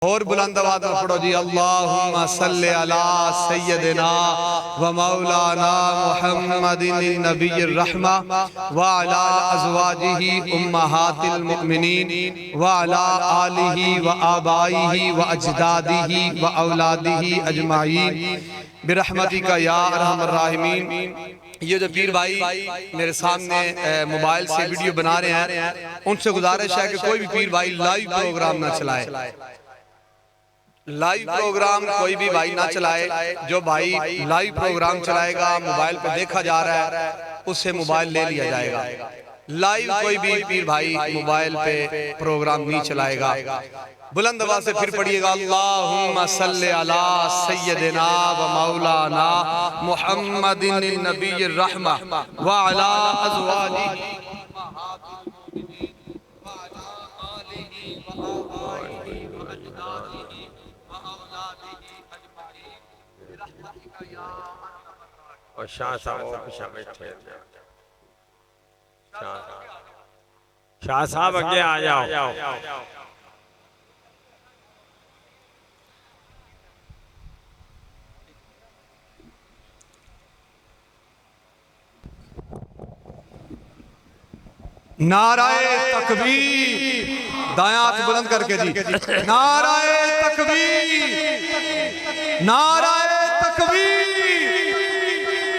और बुलंद आवाज़ में पढ़ो जी, अल्लाहुम्मा सल्ली अला सय्यदिना व मौलाना मुहम्मदिन नबिय्यिर रहमा व अला अज़वाजिही उम्महातिल मुमिनीन व अला आलिही व आबाइही व अजदादिही व औलादिही अजमाईन बिरहमतिका या अरहमर राहिमीन। ये जो पीर भाई मेरे सामने मोबाइल से वीडियो बना रहे हैं, उनसे गुजारिश है कि कोई भी पीर भाई लाइव प्रोग्राम ना चलाए। लाइव प्रोग्राम कोई भी भाई ना चलाए। जो भाई लाइव प्रोग्राम चलाएगा, मोबाइल पे देखा जा रहा है, उससे मोबाइल ले लिया जाएगा। लाइव कोई भी पीर भाई मोबाइल पे प्रोग्राम नहीं चलाएगा। बुलंद आवाज से फिर पढ़िएगा, अल्लाहुम्मा सल्ली अला सय्यदिना व मौलाना मुहम्मदिन नबिय्यिर रहमा व अला अज़वाजिही और शाह साहब और पीछे बैठे। शाह साहब आगे आ जाओ। नाराए तकबीर, दायां हाथ बुलंद करके जी, नाराए तकबीर, नाराए तकबीर,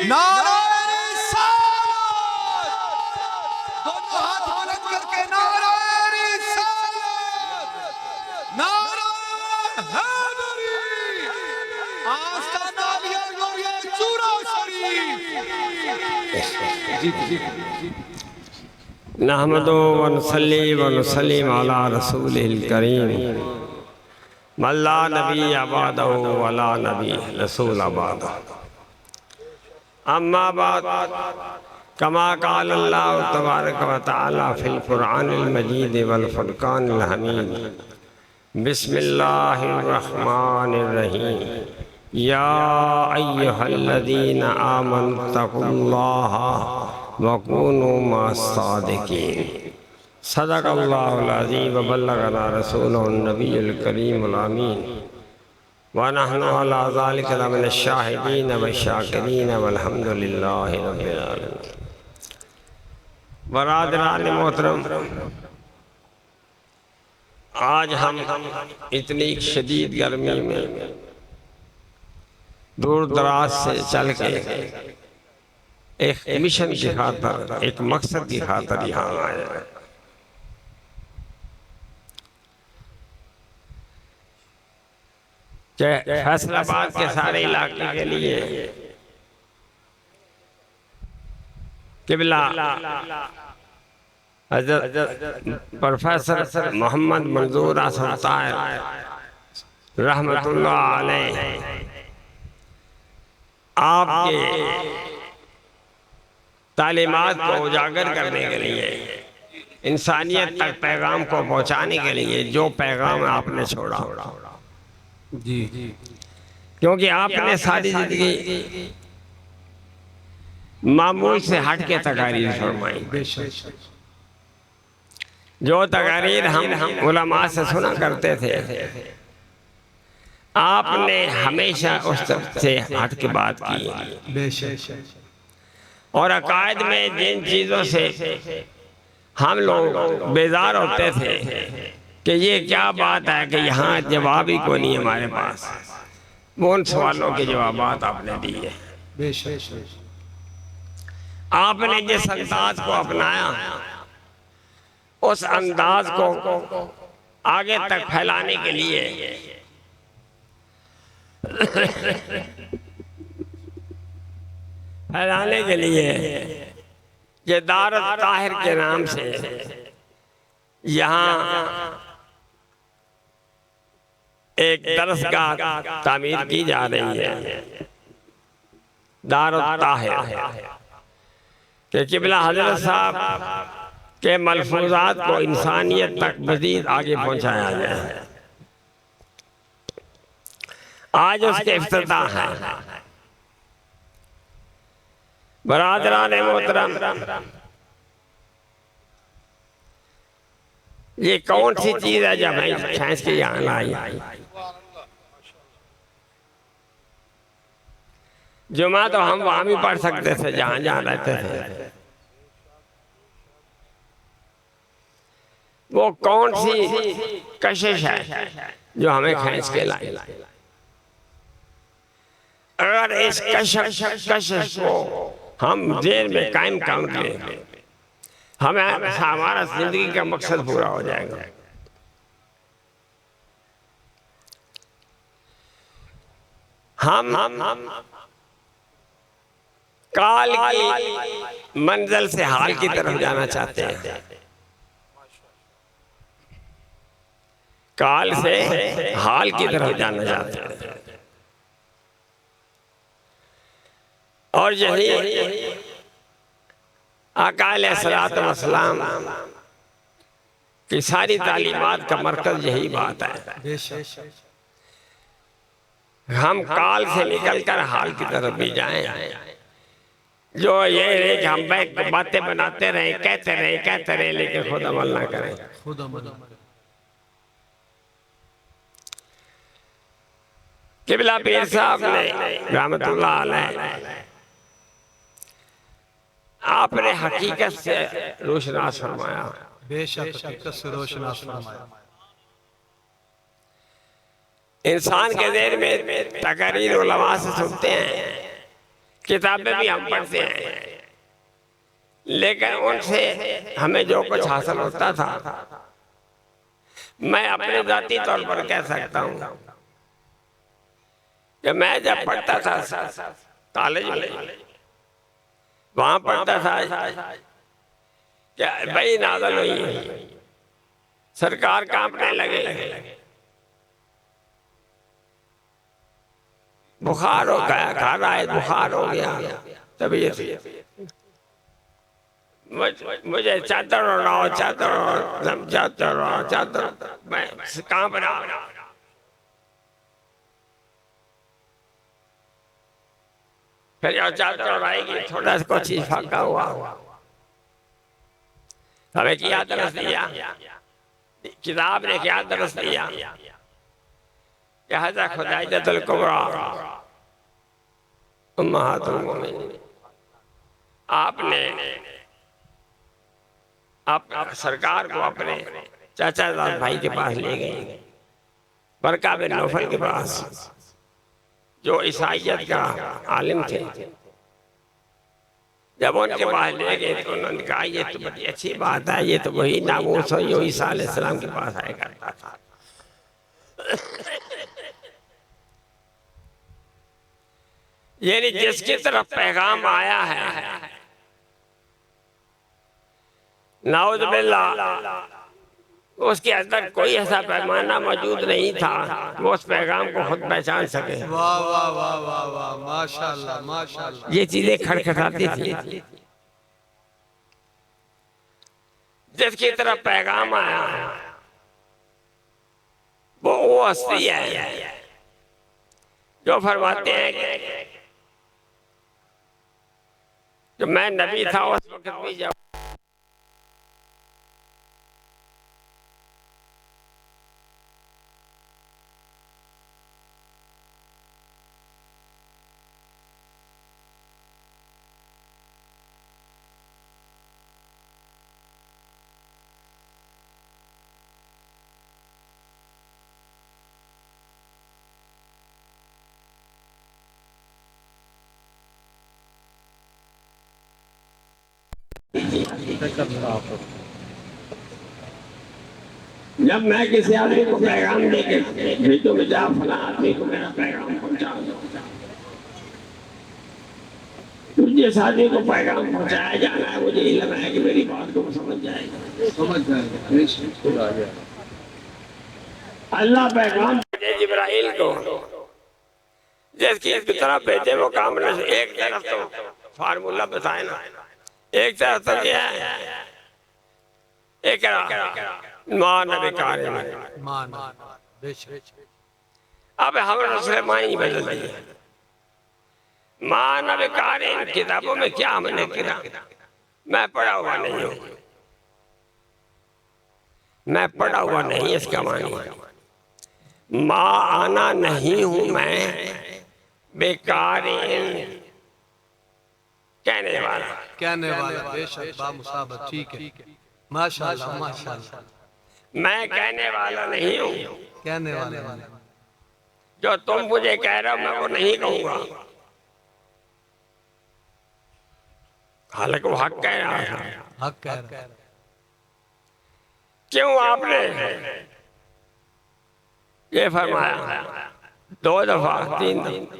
नाराए रिसालत, दोनों हाथ बुलंद करके नाराए रिसालत, नाराए हैदरी, आस्ताना ये चूरा शरीफ। जी नहमदो व नसल्ली व नसल्लिम अला रसूलिल करीम मल्ला नबी अबादहु वला नबी रसूल अबाद। अम्मा बाद, कमा क़ाल अल्लाह तबारक व तआला फिल क़ुरआनिल मजीद वल फ़ुरक़ानिल हमीद। बिस्मिल्लाहिर रहमानिर रहीम। या अय्युहल्लज़ीना आमनुत्तक़ुल्लाहा वकूनू मस्सादिकीन। सदक़ल्लाहुल अज़ीम व बल्लगना रसूलुहुन नबियुल करीमुल अमीन व नहनु अला ज़ालिका लमिनश शाहिदीन व शाकिरीन वल्हम्दुलिल्लाहि रब्बिल आलमीन। बरादरान मोहतरम, आज हम इतनी शदीद गर्मी में दूर दराज से चल के एक मिशन की खातर, एक मकसद की खातर यहाँ आए हैं। फैसलाबाद के सारे इलाके के लिए किबला प्रोफेसर मोहम्मद मंजूर आसम ताहिर रहमतुल्लाह अलैह आपके तालीमात को उजागर करने के लिए, इंसानियत तक पैगाम को पहुंचाने के लिए जो पैगाम आपने छोड़ा, जी, क्योंकि आपने सारी जिंदगी मामूल से हट के तकारीर फरमाई। जो तकारीर हम उलमा से सुना करते थे, आपने हमेशा उस तरफ से हट के बात की। और अकायद में जिन चीज़ों से हम लोग बेजार होते थे कि ये क्या बात है कि यहाँ जवाब ही कोई नहीं हमारे पास, वो उन सवालों के जवाब आपने दिए। आपने जिस अंदाज को अपनाया, उस अंदाज को आगे तक फैलाने के लिए ये दारुत ताहिर के नाम से यहाँ एक दरसगाह तामीर की जा रही है। दारुत ताहिर के किबला हजरत साहब के मलफूजात को इंसानियत तक मज़ीद आगे पहुँचाया जाए। आज उसके इफ्तिताह है। बरादरान मोहतरम, ये कौन सी चीज है जब हमें खींच के यहाँ लाई? जुमा तो हम वहां भी पढ़ सकते थे जहां जहां रहते थे। वो कौन सी कशिश है जो हमें खींच के लाई? अगर इस कशिश को हम जेल में कायम कर दें, हमें हमारा जिंदगी का मकसद पूरा हो जाएगा। हम काल की मंजिल से हाल की तरफ जाना चाहते हैं। काल से हाल की तरफ जाना चाहते हैं। और यही आका अलैहिस्सलातु वस्सलाम की सारी तालीमात का मरकज यही बात है। हम काल से निकलकर हाल की तरफ भी जाएं। जो ये है कि हम बातें बनाते रहे, कहते रहे, लेकिन खुद अमल ना करें। किबला पीर साहब ने रहमतुल्लाह अलैह आपने हकीकत से रोशनास फरमाया। बेशक हकीकत से रोशनास फरमाया। इंसान के देर में तकरीर उलमा से सुनते हैं, किताबें भी हम पढ़ते हैं, लेकिन उनसे हमें जो कुछ हासिल होता था, मैं अपने जाती तौर पर कह सकता हूँ कि मैं जब पढ़ता था कॉलेज में, वहां पढ़ता था क्या भाई नाज़िल हुई, सरकार कांपने लगे, बुखार हो गया, खा रहा है, बुखार हो गया, तबीयत मुझे चादर उड़ाओ, चादर मैं कांप रहा। फिर जब चादर उड़ाएगी थोड़ा सा कुछ चीज फाका हुआ, हमें क्या दरस दिया, किताब ने क्या दरस दिया कि हज़रत खुदाइजतुल कुबरा उम्महातुल मोमिनीन आपने आप सरकार को अपने चाचाजाद भाई के पास ले गए, बरका बिन नौफल के पास, जो ईसाइयत का आलिम थे। जब उनके पास ले गए तो उन्होंने कहा ये तो बड़ी अच्छी बात है, ये तो वही नामूस जो ईसा अलैहिस्सलाम के पास आया करता था। यानी जिसकी तरफ पैगाम आया है, नाउज़ बिल्लाह, उसके अंदर कोई ऐसा पैमाना मौजूद नहीं था वो उस पैगाम को खुद पहचान सके। वाह वाह वाह वाह वाह, माशाअल्लाह माशाअल्लाह। ये चीजें खटखटाती थी। जिसकी तरफ पैगाम आया वो हस्ती है जो फरमाते हैं कि मैं नबी था उस वक्त भी जब जब मैं किसी आदमी को पैगाम देके भेजो में जा फला आदमी को मेरा पैगाम पहुंचा दो, तो जिस आदमी को पैगाम पहुंचाया जाना है मुझे ये लगा है कि मेरी बात को समझ जाएगा। अल्लाह पैगाम भेजे जिब्राइल को, जिसकी तरफ भेजे वो काम न। एक तरफ तो फार्मूला बताए ना, एक तरफ तो क्या है, एक मान बेकार अब हम मुसलमान ही बदल दिए। मान बेकार किताबों में क्या हमने किया, मैं पढ़ा हुआ नहीं हूँ, मैं पढ़ा हुआ नहीं, इसका मानी माँ आना नहीं हूं मैं, बेकार कहने वाला बेशक बामुसाबत, ठीक है, माशाअल्लाह माशाअल्लाह। मैं कहने वाला नहीं हूं, कहने वाले जो तुम मुझे कह रहे हो मैं वो नहीं कहूंगा। हालांकि वो हक कह रहा है, हक कह रहा है। क्यों आपने ये फरमाया 2 दफा 3 दफा,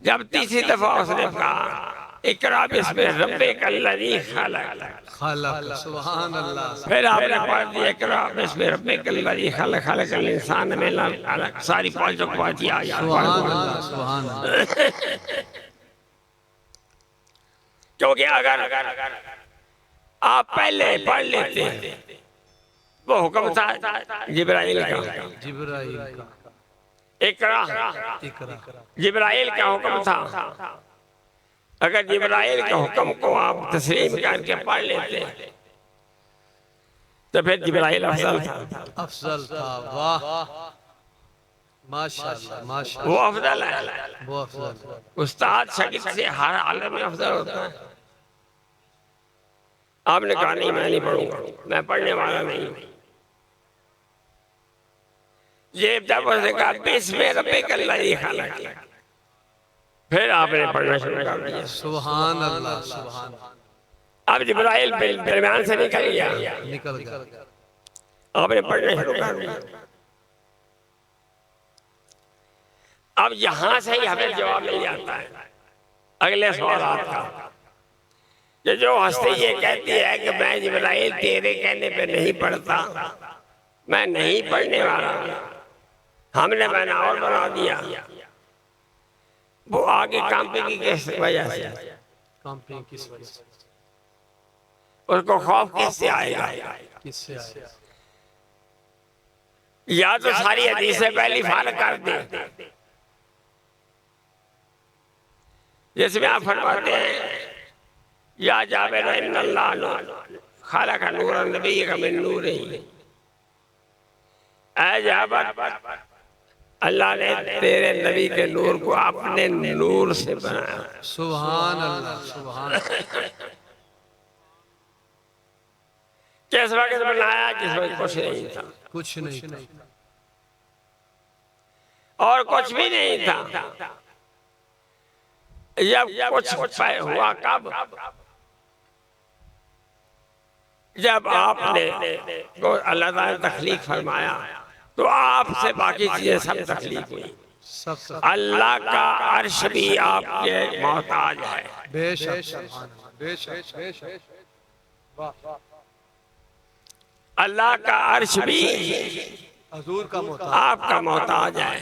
जब तीसरी दफा उसने कहा इकरा बिस्मि रब्बिकल्लज़ी खलक़, सुभान अल्लाह। फिर आपने पढ़ दिया इकरा बिस्मि रब्बिकल्लज़ी खलक़, खलक़ल इंसान मिन अलक़, सारी 5 बात आ गया। सुभान अल्लाह सुभान अल्लाह। क्योंकि अगर आप पहले पढ़ लेते, वो हुक्म था जिब्राइल का, इकरा जिब्राइल का हुक्म था। अगर जिब्राइल के हुक्म को आप तस्लीम करके पढ़ लेते तो फिर जिब्राइल अफजल था। वाह माशाअल्लाह माशाअल्लाह। वो अफजल है, वो अफजल। उस्ताद शागिर्द से हर हालत में अफजल होता है। आपने कहा नहीं मैं नहीं पढ़ूंगा, मैं पढ़ने वाला नहीं हूं। ये जब उसने कहा बिस्मि रब्बिकल्लज़ी खलक़, फिर आपने पढ़ना शुरू कर दिया। सुभान अल्लाह सुभान अल्लाह। अब जिब्राइल दरमियान से निकल गया, आपने पढ़ना शुरू कर दिया। अब यहां से ही हमें जवाब मिल जाता है अगले सवाल का, कि जो हस्ती ये कहती है कि मैं जिब्राइल तेरे कहने पे नहीं पढ़ता, मैं नहीं पढ़ने वाला, हमने मैंने और बना दिया, वो आगे कांपेगी किस वजह से? उसको खौफ किससे आएगा? या तो सारी हदीसें पहली फारग कर दे, जिसमें आप फरमाते हैं या जाबिर इन्नल्लाह खलक़ नूरन नबिय्यक मिन नूरिही, ऐ जाबिर अल्लाह ने तेरे नबी के नूर को अपने नूर से बनाया। सुभान अल्लाह सुभान। किस वक्त बनाया? जिस वक्त कुछ नहीं था, कुछ नहीं था और कुछ भी नहीं था। जब कुछ हुआ कब? जब आपने अल्लाह ताला ने तख्लीक फरमाया तो आपसे बाकी चीजें सब तख्लीक हुई। अल्लाह का अर्श भी आपके मोहताज है। अल्लाह का अर्श भी हुजूर का आपका मोहताज है।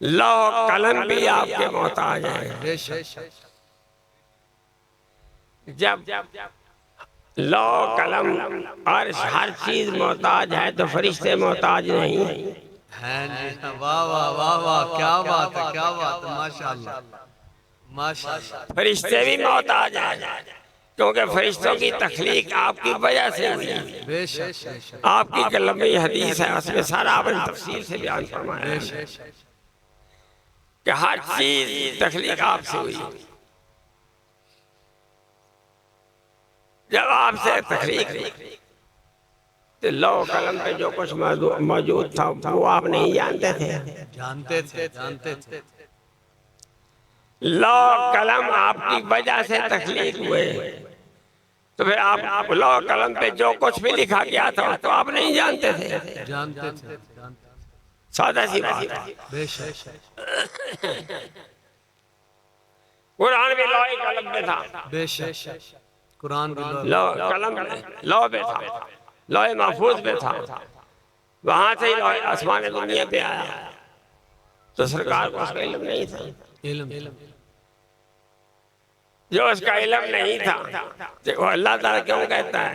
लौह कलम भी आपके मोहताज है। जब लौह कलम अर्श हर चीज मोहताज है तो फरिश्ते मोहताज नहीं हैं। वाह वाह वाह वाह, क्या बात है, क्या बात है, माशाअल्लाह माशाअल्लाह। फरिश्ते भी मोहताज हैं, क्योंकि फरिश्तों की तख्लीक आपकी वजह से हुई। बेशक आपकी कलमी हदीस है, उसमें सारा आपने तफसील से बयान फरमाया है कि हर चीज तख्लीक आपसे हुई। जब आपसे तख्लीक तो लौह कलम पे जो कुछ मौजूद था वो आप नहीं जानते थे। जानते थे। लौह कलम आपकी वजह से तख्लीक हुए, तो फिर आप लौह कलम पे जो कुछ भी लिखा गया था तो आप नहीं जानते थे। जानते थे। सादा सी बात है। कुरान भी लौह कलम में था। बेशक कुरान भी लौह कलम लौह पे था, लौह महफूज पे था। वहां से ही लौह आसमान दुनिया पे आया, तो सरकार को उसका इल्म नहीं था। जो उसका इल्म नहीं था वो अल्लाह ताला क्यों कहता है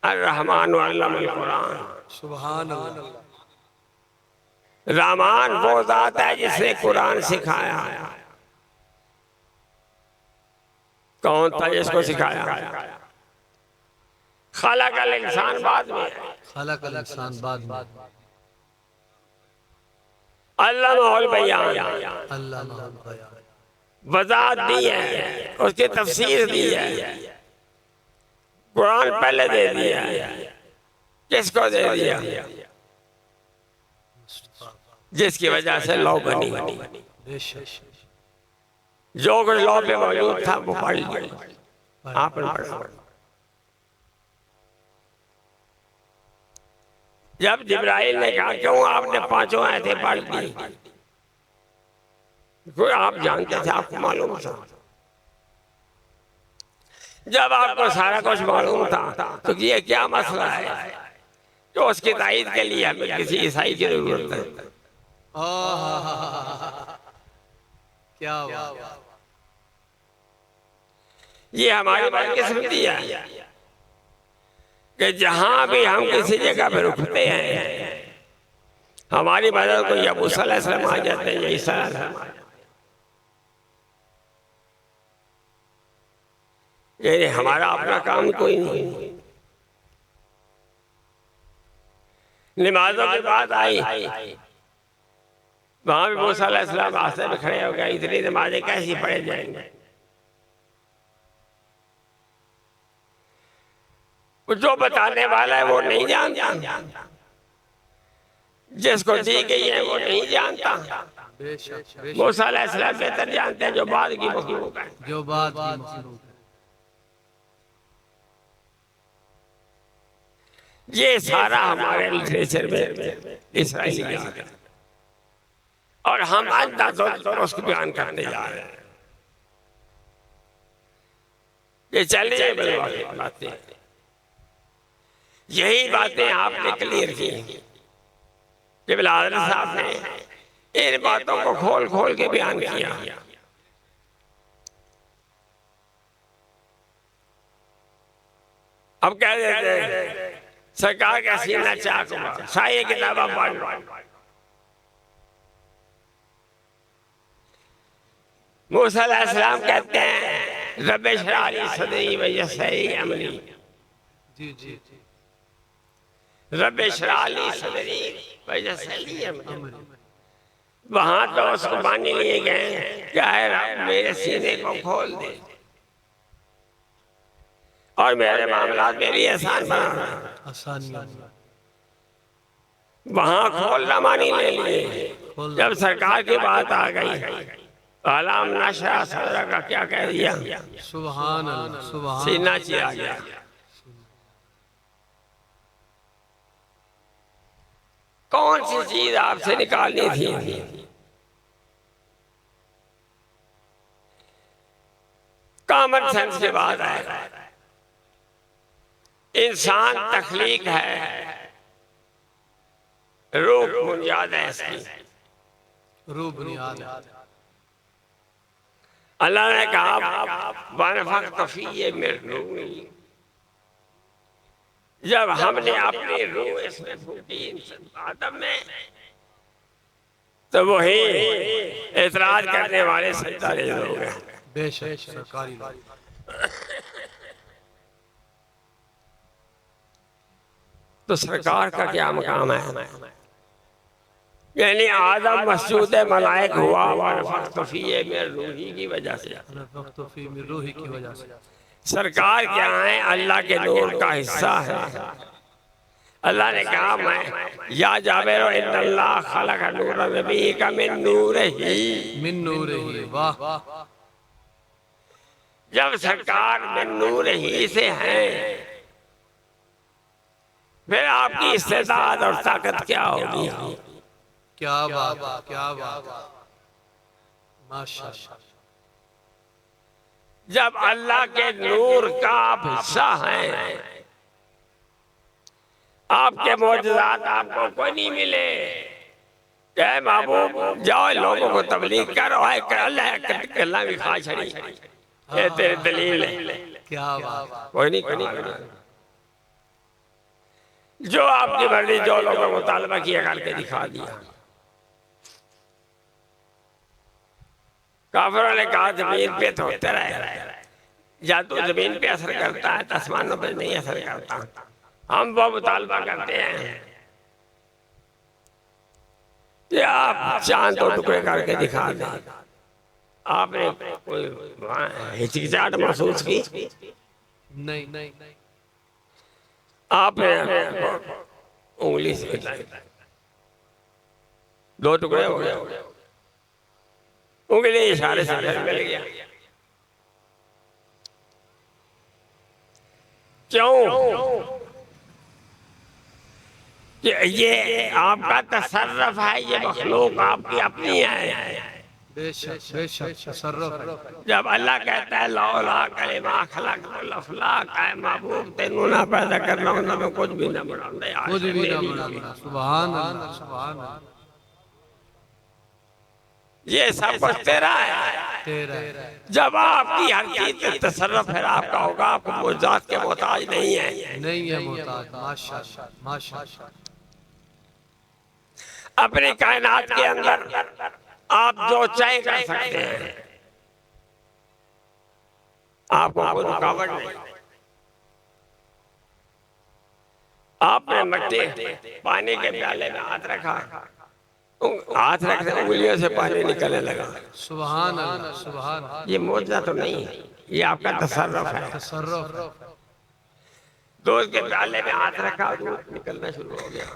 अर्रहमान अल्लमल कुरान? सुभान अल्लाह। रहमान वो जात है जिसने कुरान सिखाया। कौन था जिसको सिखाया? खलक़ल इंसान बाद में, खलक़ल इंसान बाद में, अल्लामाहुल बयान, अल्लामाहुल बयान, वज़ाहत दी है, उसकी तफसीर दी है। कुरान पहले दे दिया, किसको दे दिया? जिसकी वजह से लॉ बनी। जो कुछ लॉ पे मौजूद था वो पढ़ लिया आपने पढ़ा। जब जिब्राइल ने कहा क्यों आपने पांचों आयतें पढ़ दी, कोई आप जानते थे, आपको मालूम था। जब आपको सारा कुछ मालूम था तो ये क्या मसला है तो उसकी तायीद के लिए हमें किसी ईसाई की जरूरत है? क्या बात, ये हमारी बदकिस्मती है कि जहां भी हम किसी जगह पे रुकते हैं हमारी मदद को या मूसा अलैहिस्सलाम आ जाते हैं या ईसा अलैहिस्सलाम आ जाते हैं। ये हमारा अपना काम कोई नहीं। नमाजों की बात आई, वहां भी मूसा अलैहिस्सलाम रास्ते में खड़े हो गए, इतनी नमाजें कैसी पढ़े जाएंगे? जो बताने वाला है वो नहीं जानता, जिसको दी गई है वो नहीं जानता। मूसा अलैहिस्सलाम बेहतर जानते हैं जो बाद की मखलूक है, जो बाद की मखलूक है। ये सारा हमारे लिटरेचर में इसराइली है और हम अंदाज़ों उसको बयान करने जा रहे हैं। ये चलिए बातें, यही बातें आपने क्लियर की कि बिलाल साहब ने इन बातों को खोल खोल के बयान किया। अब कह देते हैं सरकार का सीना चाक हुआ, सारी किताबें पढ़ लो। मूसा अलैहिस्सलाम कहते हैं रब्बे इश्रह ली सदरी व यस्सिर ली अमरी। जी जी, रब्बे इश्रह ली सदरी व यस्सिर ली अमरी। वहां तो उसको मानने लिए गए क्या है, रब मेरे सीने को खोल दे और मेरे मामला मेरे लिए आसान बना। वहां खोलना मानी ले लिए। जब सरकार की बात आ गई अलाम नशरा सदरा का क्या कह दिया, सुभान अल्लाह, सुभान, सीना चिरा गया। कौन सी चीज आपसे निकालनी थी? कॉमन सेंस के बाद आएगा। इंसान तख्लीक है, रूह बुनियाद है इसकी, रूह बुनियाद है। अल्लाह ने कहा वनफ़ख़्तु फ़ीहि मिन रूही, जब हमने अपनी रूह इसमें फूकी आदम में तो वही एतराज करने वाले सजदा रेज़ हो गए। बेशक सरकारी तो सरकार का क्या मकाम है? यानी आदम मसजूद मलाइक हुआ वनफ़ख़्तु फ़ीहि मिन रूही की वजह से। रूही की वजह से सरकार क्या है? अल्लाह के नूर का हिस्सा है। अल्लाह ने कहा मैं या जाबिर इन्नल्लाह खलक़ नूर नबीका मिन नूरिही, मिन नूरिही। वाह, जब सरकार मिन नूरिही से है फिर आपकी इस्तेदाद और ताकत क्या होगी? क्या बात, क्या बात, माशाअल्लाह। जब अल्लाह के नूर का आप हिस्सा हैं, आपके मौजूदात आपको कोई नहीं मिले, क्या महबूब जाओ लोगों को तबलीग करो, अल्लाह भी खा छड़ी, ये तेरी दलील है। क्या बात, कोई नहीं। जो आपकी मर्जी, जो लोगों को मुतालबा किया करके दिखा दिया। काफिरों ने कहा जमीन पे तो होते रहे, जादू जमीन पे असर करता है, आसमानों पे नहीं असर करता। हम वो मुतालबा करते हैं कि आप चांद को टुकड़े करके दिखा दें। आपने कोई हिचकिचाहट महसूस की? नहीं। आपने उंगली से हिलाई, 2 टुकड़े हो गए, उंगली इशारे से मिल गया। क्यों? कि ये आपका तसर्रुफ है, ये मखलूक आपकी अपनी है। बेशक तसर्रुफ। जब अल्लाह कहता है लौला कलिमा खलक़तुल अफ़लाक, ऐ महबूब तेनू ना पैदा करना होना मैं कुछ भी ना बनाऊंगा, कुछ भी ना बनाऊंगा। सुभान अल्लाह, सुभान अल्लाह। ये सब कुछ तेरा है, तेरा। जब आपकी हर चीज में तसर्रुफ है आपका होगा, आपको मुआवजात के मोहताज नहीं है। नहीं है मोहताज। माशाअल्लाह, माशाअल्लाह। अपनी कायनात के अंदर आप जो चाहे कर सकते हैं, आपको कोई रुकावट नहीं। आपने मिट्टी पानी के प्याले में हाथ रखा, हाथ रखते उंगलियों से पानी निकलने लगा। सुभान अल्लाह, सुभान अल्लाह। ये मौजूदा तो नहीं है, ये आपका तसर्रुफ है। तसर्रुफ। दूध के प्याले में हाथ रखा, दूध निकलना शुरू हो गया,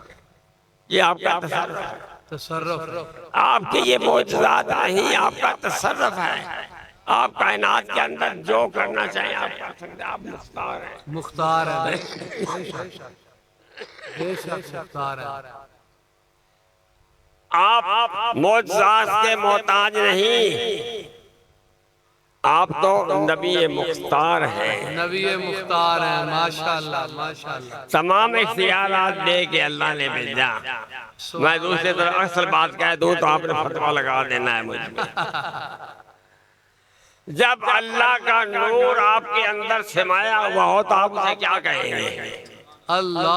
ये आपका तसर्रुफ है। तसर्रुफ। आपके ये मौजूदात नहीं, आपका तसर्रुफ है। आप कायनात के अंदर जो करना चाहें आप कर सकते हैं, आप मुख्तार हैं। मुख्तार है। बेशक मुख्तार है। आप मौजूदात के मोहताज नहीं, आप तो नबी मुख्तार हैं। नबी मुख्तार है। माशाअल्लाह, माशाअल्लाह। तमाम इख्तियारात दे के अल्लाह ने भेजा। मैं दूसरी तरफ असल बात कह दूं तो आपने फतवा लगा देना है मुझ में। जब अल्लाह का नूर आपके अंदर समाया हुआ हो तो आप उसे क्या कहेंगे? अल्लाह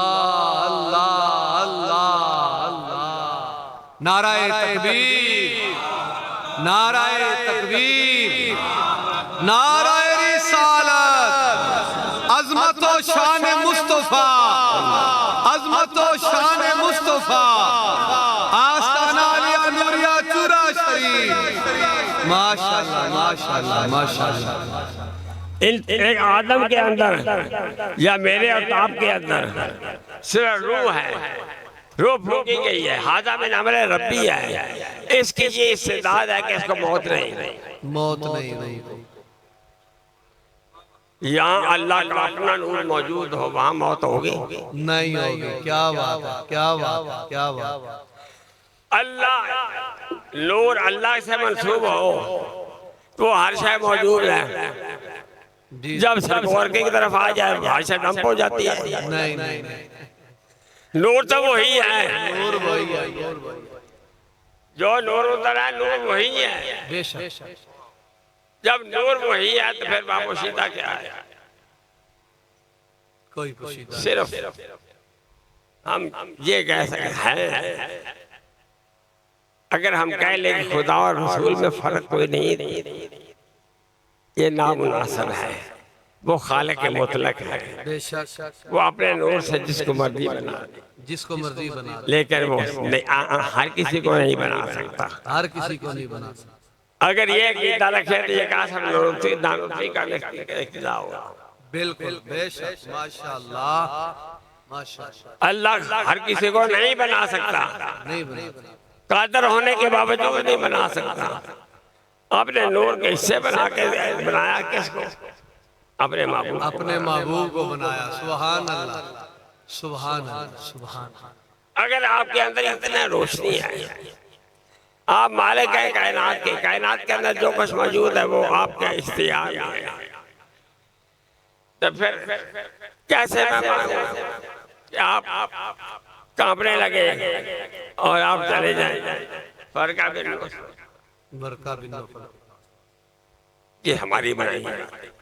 अल्लाह अल्लाह अल्लाह। नाराए तकबीर, नाराए तकबीर, नाराए रिसालत। अज़मत व शान मुस्तफा, अज़मत व शान मुस्तफा। आस्ताना आलिया नूरिया चूरा शरीफ। माशाअल्लाह, माशाअल्लाह, माशाअल्लाह। एक आदम के अंदर या मेरे और आपके अंदर सिर्फ रूह है, रूह फूकी गई है, हाजा में अमल रब्बी है। इसकी ये इस्तेदाद है कि इसको मौत नहीं। मौत नहीं। यहाँ अल्लाह का अपना नूर मौजूद हो, वहाँ मौत होगी नहीं होगी। क्या बात है, क्या बात है, क्या बात है। अल्लाह नूर अल्लाह से मंसूब हो तो हर शय मौजूद है। जब सिर्फ वर्किंग की तरफ आ जाए हर शय डंप हो जाती है। नहीं। नूर तो वही है, नूर वही है, नूर वही है। जो नूर उतर है नूर वही है। बेशक। जब नूर वही है तो फिर बापोशीदा क्या है? कोई पोशीदा सिर्फ हम ये कह सकते हैं, अगर हम कह लें कि खुदा और रसूल में फर्क कोई नहीं, ये नामुनासिब है। वो खालिक के मुतलक है। बेशक। वो अपने नूर से जिसको मर्जी बना दे, जिसको मर्जी बना दे, लेकिन वो हर किसी को नहीं बना सकता। हर किसी को नहीं बना सकता। अगर ये कीदा रखे तो ये कहा सब दानोत्री का इख्तिदा होगा। बिल्कुल बेशक। माशाअल्लाह, माशाअल्लाह। अल्लाह हर किसी को नहीं बना सकता, नहीं बना। कादर होने के बावजूद नहीं बना सकता। अपने नूर के हिस्से बना के बनाया किसको? अपने महबूब। अपने महबूब को बनाया। सुभान अल्लाह, सुभान अल्लाह, सुभान। अगर आपके अंदर इतना रोशनी है, आप मालिक है कायनात के, कायनात के अंदर जो कुछ मौजूद है वो आपके इख्तियार में है, तो फिर कैसे मैं मानूं कि आप कांपने लगे और आप चले जाएं? फर्का भी बरका भी न। ये हमारी बनाई है।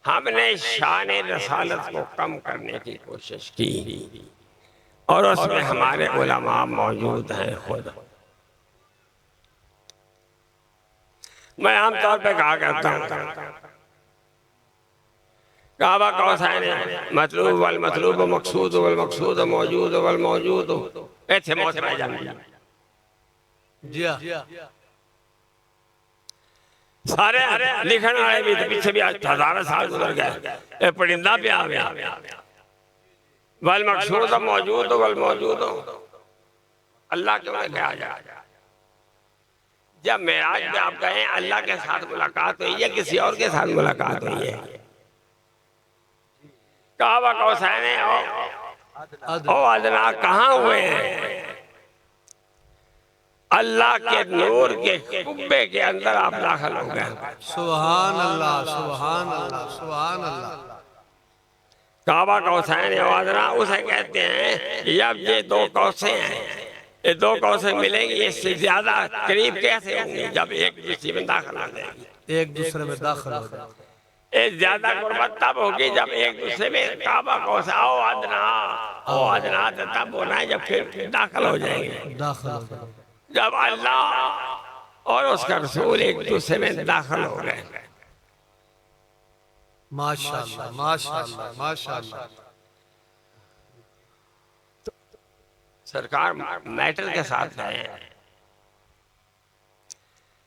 हमने शान रसालत को कम करने की कोशिश की और उसमें हमारे उलमा मौजूद हैं खुद। मैं आमतौर पे कहा करता हूँ काबा कौसैन मतलूब वल मतलूब मकसूद वल मकसूद मौजूद वल मौजूद ऐसे मौत में जाना जी सारे लिखने वाले भी तो पीछे भी आज हजारों साल गुजर गए ये परिंदा पे आ गया वल मकसूद मौजूद वल मौजूद अल्लाह क्यों नहीं कहा जाए जब मेराज में आप गए अल्लाह के साथ मुलाकात हुई है किसी और के साथ मुलाकात हुई है काबा कौसैन ओ अदना कहाँ हुए हैं अल्लाह के नूर के कुब्बे के अंदर आप दाखिल हो गए सुभान अल्लाह सुभान अल्लाह सुभान अल्लाह काबा कौसैन ओ अदना उसे कहते हैं जब ये दो कौसे हैं ये दो कौसे मिलेंगे इससे ज्यादा करीब कैसे होंगे जब एक दूसरे में दाखिल हो जाएंगे एक दूसरे में दाखिल हो जाए ये ज्यादा गुर्बत तब होगी जब एक दूसरे में काबा कौसा ओ अदना तो तब होना है जब फिर दाखिल हो जाएंगे दाखिल हो जाए जब अल्लाह और उसका रसूल एक दूसरे में दाखिल हो गए माशाअल्लाह माशाअल्लाह माशाअल्लाह सरकार मैटर के साथ गए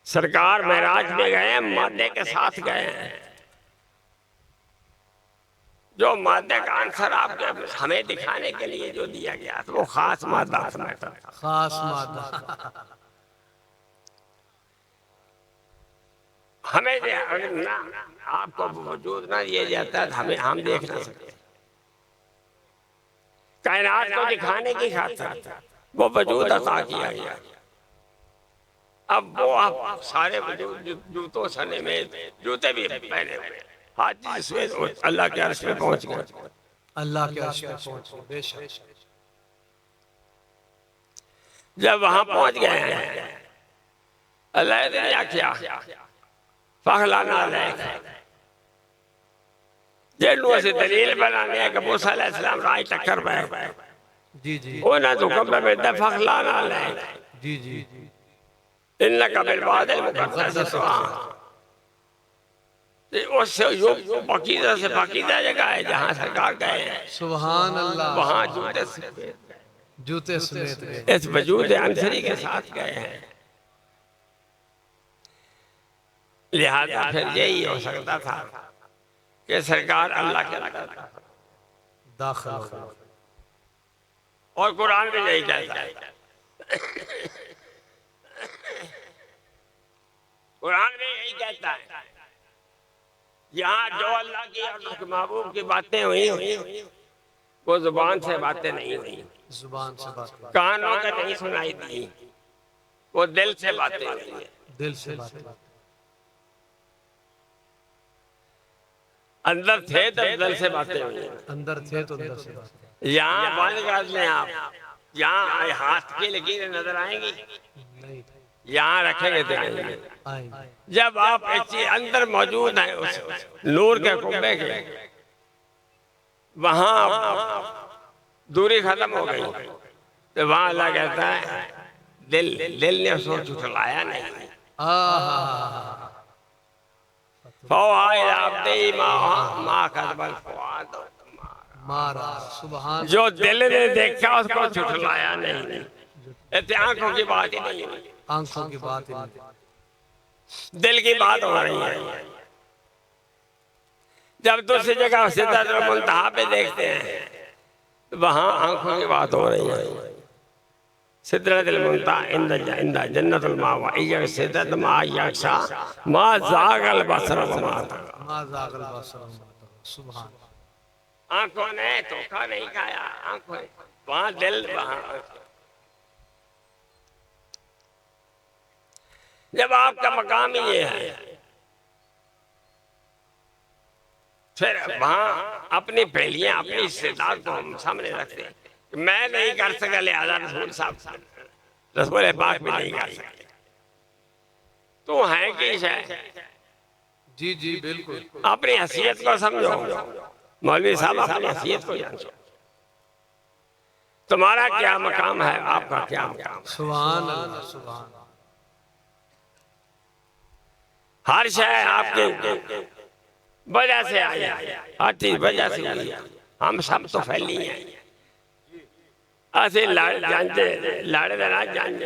सरकार महराज में गए मादे के साथ गए जो मादे का आंसर आपके हमें दिखाने के लिए जो दिया गया था वो खास मादा था खास मादा हमें अगर ना आपको वजूद ना दिया जाता है हमें हम देख नहीं सकते कायनात को दिखाने की खातिर वो वजूद अता किया गया अब वो आप सारे वजूद जूतों सने में जूते भी पहने हुए हाथ जिसमें अल्लाह के अर्श में पहुंच गए अल्लाह के अर्श पे पहुंचे बेशक जब वहां पहुंच गए हैं अल्लाह ने क्या फखलाना जेलुआ से दलील बनाने का मूसा अलैहिस्सलाम राय टक्कर पे जी जी वो ना तो कब में फखलाना ले जी जी इन्नका बिल वादिल मुक़द्दस उससे जो पकीदा से पकीदा जगह है जहाँ सरकार गए हैं सुभान अल्लाह वहाँ जूते समेत गए इस वजूद अंसरी के साथ गए हैं लिहाजा फिर यही हो सकता था कि सरकार अल्लाह के दाखिल हो गए और कुरान भी यही कहता है कुरान भी यही कहता है यहाँ जो अल्लाह की और उसके महबूब की बातें हुई वो जुबान से बातें नहीं हुई जुबान से बात कानों का नहीं सुनाई दी वो दिल से बातें हुई दिल से बात अंदर थे तो दिल से बातें हुई अंदर थे तो अंदर से बात यहाँ बंद कर लें आप यहाँ हाथ की लकीरें नजर आएंगी नहीं यहाँ रखेंगे तो आएंगे आएंगे जब आप ऐसे अंदर मौजूद हैं उस नूर के कुब्बे के वहां दूरी खत्म हो गई तो वहां अल्लाह कहता है दिल ने उसको झुठलाया नहीं मारा सुभान जो दिल ने देखा उसको झुठलाया नहीं ऐसे आंखों की बात ही नहीं हुई आंखों की बात ही नहीं दिल की बात हो रही है जब दूसरी जगह सिदरतुल मुंतहा पे देखते हैं तो वहां आंखों की बात हो रही है सिदरतुल मुंतहा इंदा जन्नतुल मावा इया सिदरत मा यक्षा मा जागल बसर मा मा जागल बसर सुभान आंखों ने धोखा नहीं खाया आंखों वहां दिल वहां जब आपका मकाम ही ये है फिर वहां अपनी पहलियां अपनी इस्तेदाद को हम सामने रखते हैं मैं नहीं कर सका लिहाजा रसूल साहब रसूल पाक भी नहीं कर सकते तो है कि जी जी बिल्कुल अपनी हैसियत को समझो मौलवी साहब अपनी हैसियत को जानो तुम्हारा क्या मकाम है आपका क्या मकाम है सुभान अल्लाह सुभान हर शय आपके वजह से आई, हर चीज वजह से हुई। हम सब तो फैली हैं, ऐसे लाड़े देना जान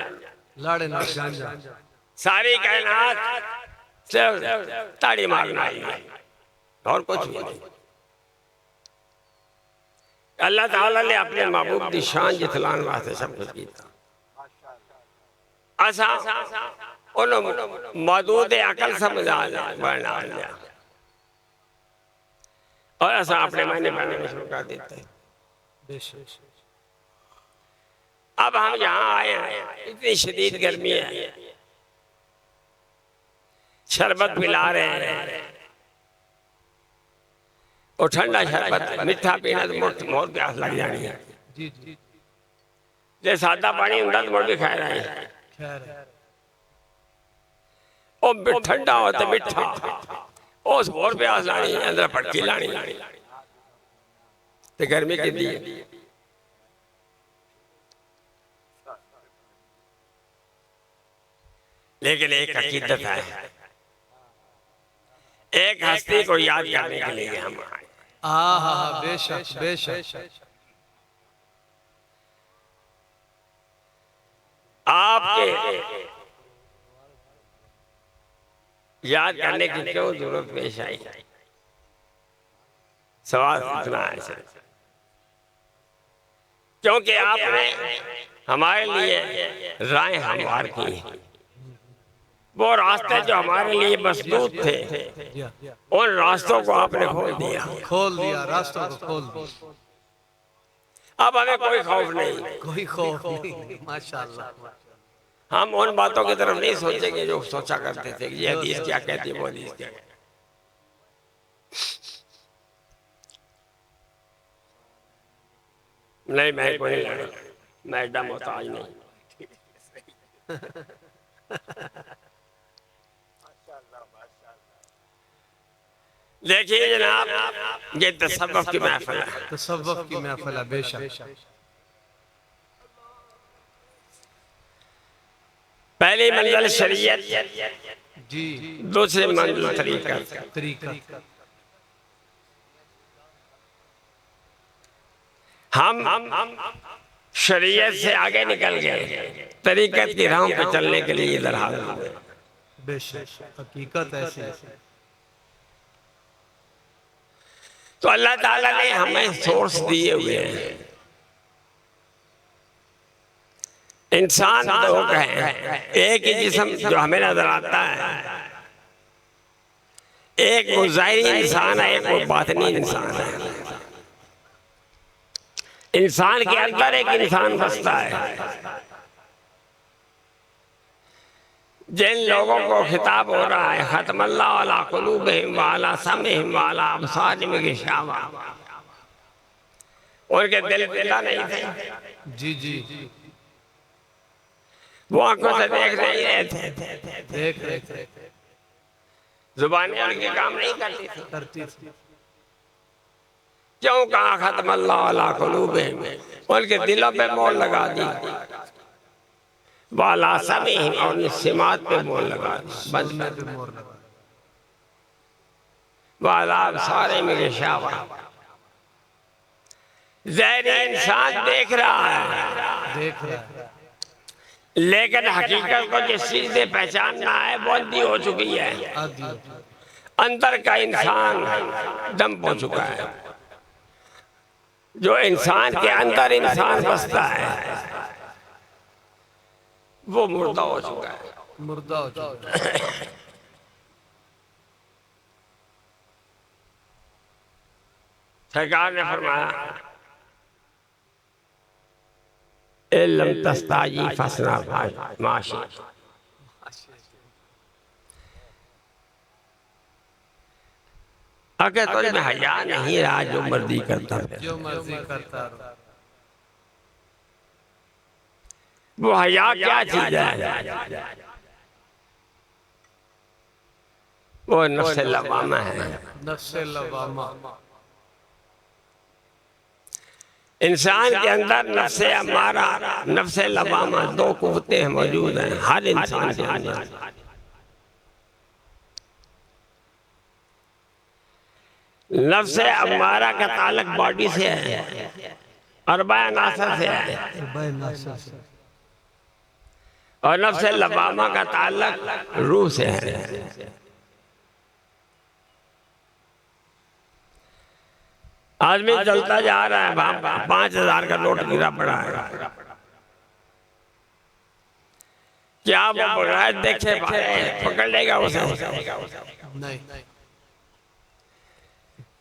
लाड़े ना जान जा, सारी कायनात सिर्फ ताड़ी मारना है और कुछ भी नहीं। अल्लाह ताला ने अपने महबूब की शान जितलान वास्ते सब कुछ किया। असा उन मौजूद अकल समझा बढ़ना लिया और असा अपने मायने बनने शुरू कर देते हैं। अब हम यहाँ आए हैं, इतनी शदीद गर्मी है, शरबत पिला रहे हैं और ठंडा शरबत मीठा पीना तो मोर प्यास लग जानी है। जे सादा पानी होता तो मोर भी खा रहे हैं, और ठंडा हो तो मीठा उस होर प्यास लानी, अंदर पटकी लानी तो गर्मी की दी। लेकिन एक हकीकत है, एक हस्ती को याद करने के लिए हम आए। बेशक बेशक। आपके याद करने की क्यों जरूरत पेश आई? सवाल इतना है क्योंकि आपने हमारे लिए राय हमवार की है। वो रास्ते जो हमारे लिए मसदूद थे, उन रास्तों को आपने खोल दिया, रास्तों को खोल दिया। अब हमें कोई खौफ नहीं, कोई खौफ नहीं, माशाअल्लाह। हम उन बातों की तरफ नहीं सोचेंगे जो सोचा करते थे कि ये हदीस क्या कहती है, वो हदीस क्या कहती है। नहीं, मैं कोई नहीं, मैं एकदम मोहताज नहीं। देखिए जनाब, ये तसव्वुफ की महफिल है, तसव्वुफ की महफिल है। बेशक। पहली मंजिल शरीयत जी, दूसरी मंजिल तरीका। हम शरीयत से आगे निकल गए, तरीकत की राह पे चलने के लिए इधर हाजिर हुए। बेशक, हकीकत ऐसी है। तो अल्लाह ताला ने हमें सोर्स दिए हुए हैं। इंसान दो हैं, एक ही जिस्म जो हमें नजर आता है, एक वो ज़ाहिरी इंसान है, एक वो बातिनी इंसान है। इंसान के अंदर एक इंसान बसता है। जिन लोगों को खिताब हो रहा है खत्मल्लाहु अला कुलूबिहिम व अला समइहिम व अला अबसारिहिम गिशावा, उनके दिल खुला नहीं थे। जी, वो आंखों से देख नहीं रहे थे, जुबानें उनके काम नहीं करती थी। क्यों कहा खत्मल्लाहु अला कुलूबिहिम, उनके दिलों पे मोहर लगा दी, वाला समइहिम और सिमात पे मोहर लगा दी, बंद वाला अबसारिहिम गिशावा। ज़ाहिरी इंसान देख रहा है, लेकिन हकीकत को जिस चीज से पहचानना है वो अंधी हो चुकी है। अंदर का इंसान दम हो चुका है। जो इंसान के अंदर इंसान बसता है वो मुर्दा हो चुका है। सरकार ने फरमाया इल्लम तस्ताजी फसना माशी, अगर तुझ में हया नहीं रहा जो मर्जी करता है। वो हया क्या चीज है? वो नफ्स लवामा है। नफ्स लवामा, इंसान के अंदर नफ्स अमारा, नफ्स लवामा, दो कुव्वतें मौजूद हैं हर इंसान के अंदर। नफ्स अम्मारा का ताल्लुक बॉडी से है, अरबा नासर से है, और नफ्स लवामा का ताल्लुक रूह से है। आदमी चलता जा रहा है, 5,000 का नोट गिरा पड़ा है, क्या वो बगैर देखे पकड़ लेगा उसे? नहीं।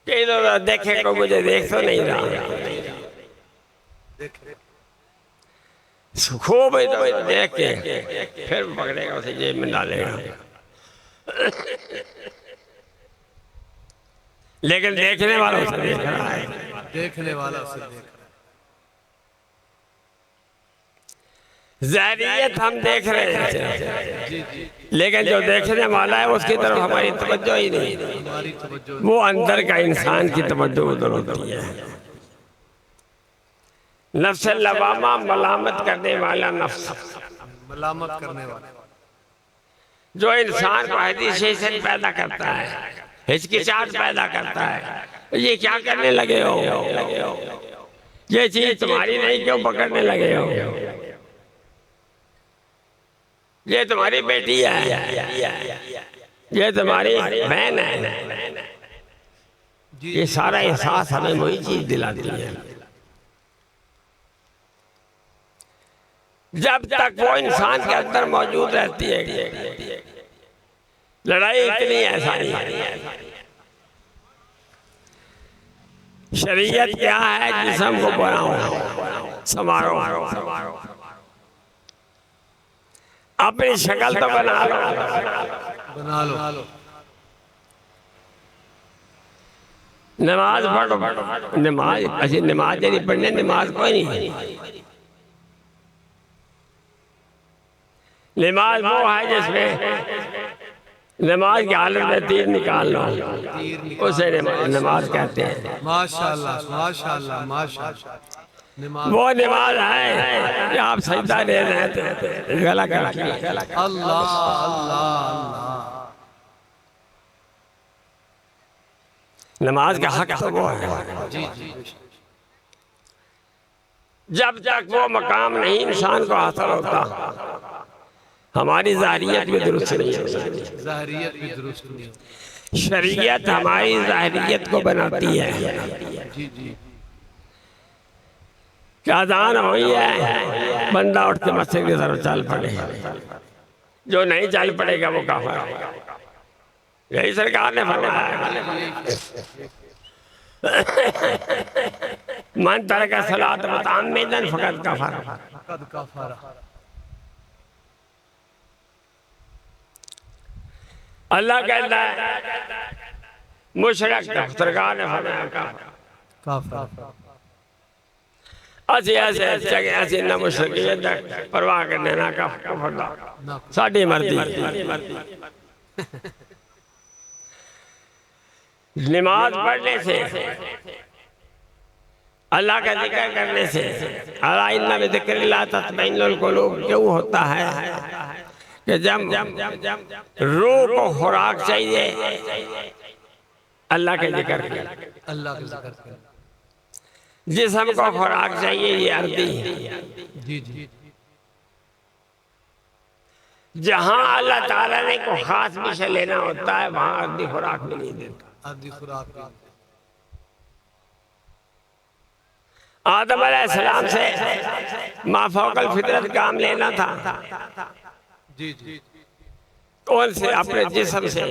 तो देखे को मुझे देख तो नहीं रहा, खूब देख के फिर पकड़ेगा उसे, जेब में डालेगा। लेकिन देखने वाला उसे देख रहा है, देखने वाला उसे देख रहा है। ज़ाहिरियत हम देख रहे हैं, लेकिन जो देखने वाला है उसकी तरफ हमारी तवज्जो ही नहीं, वो अंदर का इंसान की तवज्जो उधर होती है। नफ्स लवामा मलामत करने वाला नफ्स, मलामत करने वाला, जो इंसान को हदीस पैदा करता है, हिचकिचाहट पैदा करता है, ये क्या करने लगे हो, ये चीज तुम्हारी नहीं, क्यों पकड़ने लगे हो, ये तुम्हारी बेटी है, ये तुम्हारी बहन है, ये सारा एहसास हमें वही चीज दिलाती है। जब तक वो इंसान के अंदर मौजूद रहती है, लड़ाई इतनी आसानी है। शरीयत क्या है? जिस्म को बनाओ, संवारो, अपनी शक्ल तो बना लो, बना लो। नमाज पढ़ो, नमाज अच्छी नमाज नहीं पढ़ने, नमाज कोई नहीं। नमाज वो है जिसमें नमाज की हालत में तीर निकाल लो, उसे नमाज कहते हैं। माशाअल्लाह, माशाअल्लाह, माशाअल्लाह। वो नमाज है कि आप सजदा दे रहे हैं, गला करके अल्लाह अल्लाह अल्लाह। नमाज का हक तो वो है। जी जी। जब तक वो मकाम नहीं इंसान को हासिल होता, हमारी ज़ाहिरियत भी दुरुस्त नहीं है, ज़ाहिरियत भी दुरुस्त नहीं है। शरीयत हमारी ज़ाहिरियत को बनाती है। जी जी। क्या अज़ान हुई है, बंदा उठ के मस्जिद की तरफ चल पड़े, जो नहीं चल पड़ेगा वो काफिर है। यही सरकार ने फरमाया, मन तरक सलात मुतअम्मिदन फक़द कफ़र। अल्लाह कहता है मुशरिक, सरकार ने फरमाया काफिर। ਅਸੀਂ ਅਸੀਂ ਨਾ ਮੁਸ਼ਰਿਕ परवाह करने ना का साड़ी मर्जी। नमाज पढ़ने से, अल्लाह का जिक्र करने से, अला इन्ना बिज़िक्रिल्लाह तत्मइन्नुल कुलूब क्यों होता है कि जब रूह को खुराक चाहिए अल्लाह के जिक्र की, अल्लाह के जिक्र की, जिस्म को खुराक चाहिए ये अर्दी। जी जी। जहां अल्लाह ताला ने को खास विषय लेना होता है वहां अर्दी खुराक भी नहीं देता। अर्दी खुराक भी। आदम अलैहिस्सलाम से माफौकल फितरत काम लेना था, जी जी। कौन से? अपने जिस्म से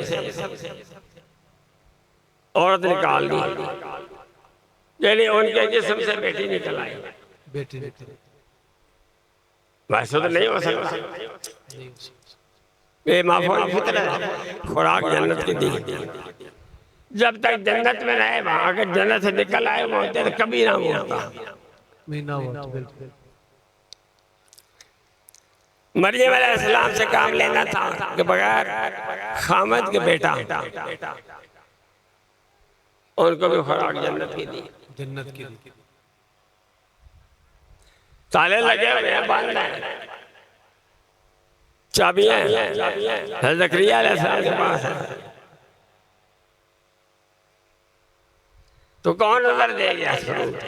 औरत निकाल दी, यानी उनके जिस्म से बेटी निकल आई। बेटी वैसे तो नहीं हो सकता, ये माफौकल फितरत, खुराक जन्नत की दी। जब तक जन्नत में रहे, वहां अगर जन्नत से निकल आए होते तो कभी ना होता। मरियम अलैहिस्सलाम से काम लेना था कि बगैर खामद के बेटा, उनको भी खुराक जन्नत की दी। जन्नत की ताले लगे हुए हैं, बंद है, चाबियां ज़करिया अलैहिस्सलाम के पास है। तो कौन नजर देगा फ्रूट?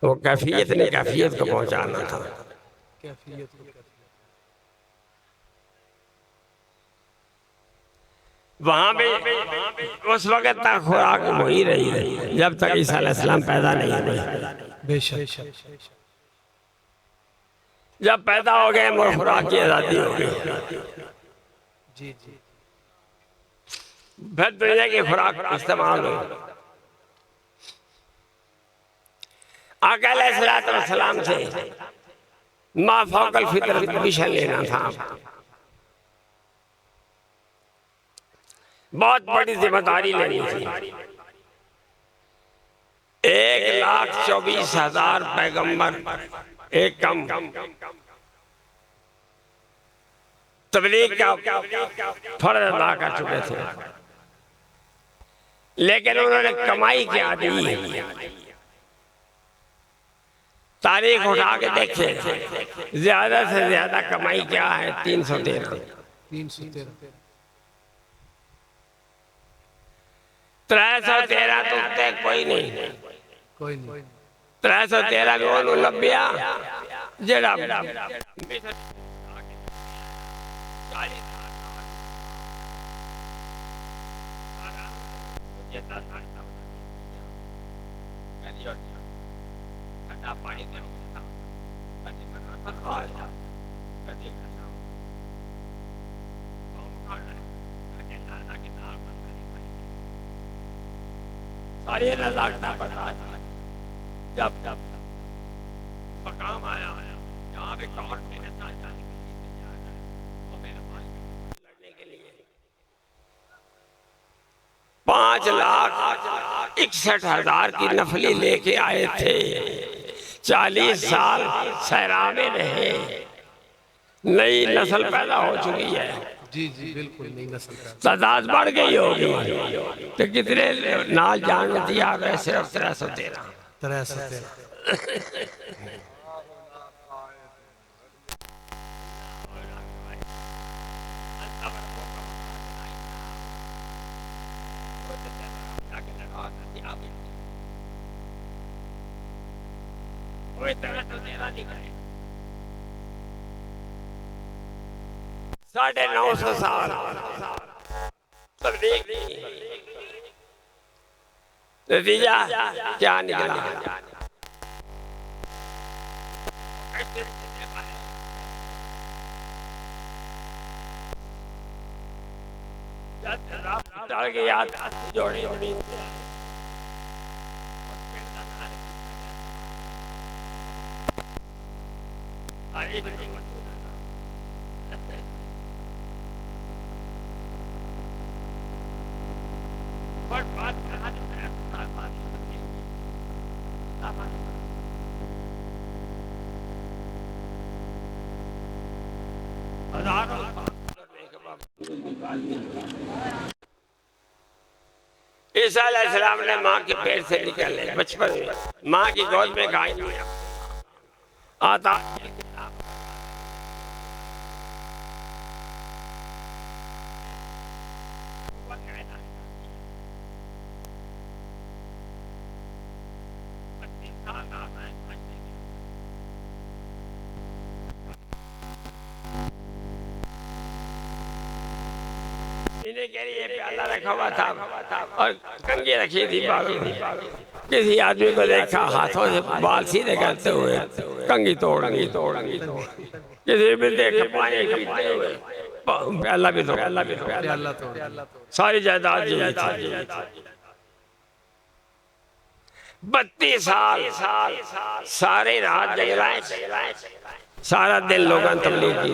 वो कैफियत ने कैफियत को पहुंचाना था। वहां पे उस वक्त तक खुराक वही रही जब तक ईसा अलैहिस्सलाम पैदा नहीं हुए। बेशक। जब पैदा हो गए खुराक की आजादी हो गई। जी जी। फिर दुनिया की खुराक इस्तेमाल हुई। आका अलैहिस्सलाम से मा फौकल फितरत परमिशन लेना था। बहुत बड़ी जिम्मेदारी लेनी थी। 1,24,000 पैगंबर एक कम तबलीग का फर्ज अदा कर चुके थे, लेकिन उन्होंने कमाई क्या दी? तारीख उठा के देखे, ज्यादा से ज्यादा कमाई क्या है? 313। 313 तो कोई नहीं। 313 में वो लब्बिया जड़ा पानी सारे लगता पता। जब मकाम आया जहाँ पे कौन मेरे साथ जाने लड़ने के लिए 5,61,000 की नफली लेके आए थे। 40 साल सहरा में रहे, नई नस्ल पैदा हो चुकी है। जी जी बिल्कुल, नई नस्ल तादाद बढ़ गई होगी। तो कितने नाल जान दिया गए? सिर्फ 313। साढ़े 900 साल तबलीग की। नतीजा क्या निकला? जोड़ी ईसा अलैहिस्सलाम ने माँ के पेट से निकले बचपन में माँ की गोद में गाय आता। पीने के लिए प्याला रखा हुआ था और कंघी रखी थी बालों में। किसी आदमी को देखा हाथों से बाल सीधे करते हुए कंघी तोड़नी। किसी भी देखा पानी पीते हुए प्याला भी तोड़। सारी जायदाद 32 साल सारे रात जगलाए, सारा दिन लोगों ने तबलीग की।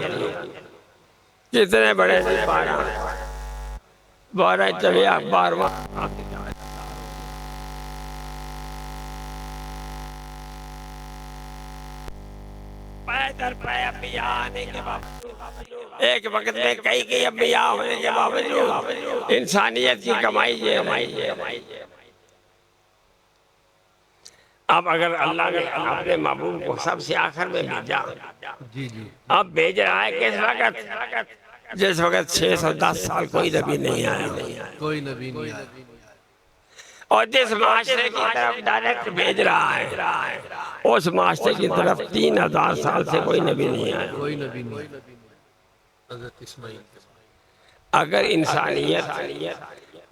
कितने बड़े 12 चलिया 12वां पैदल अम्बिया आने के बावजूद, एक वक्त में कई अम्बिया होने के बावजूद इंसानियत की कमाई है। अब अगर अल्लाह ने अपने महबूब को सबसे आखिर में भेजा, अब भेज रहा है किस वक्त? जिस वक्त 610 साल कोई नबी नहीं आया। कोई नबी नहीं आया। और जिस माशरे की तरफ डायरेक्ट भेज रहा है उस माशरे की तरफ 3000 साल से कोई नबी नहीं आया। कोई नबी नहीं। हज़रत इस्माइल। अगर इंसानियत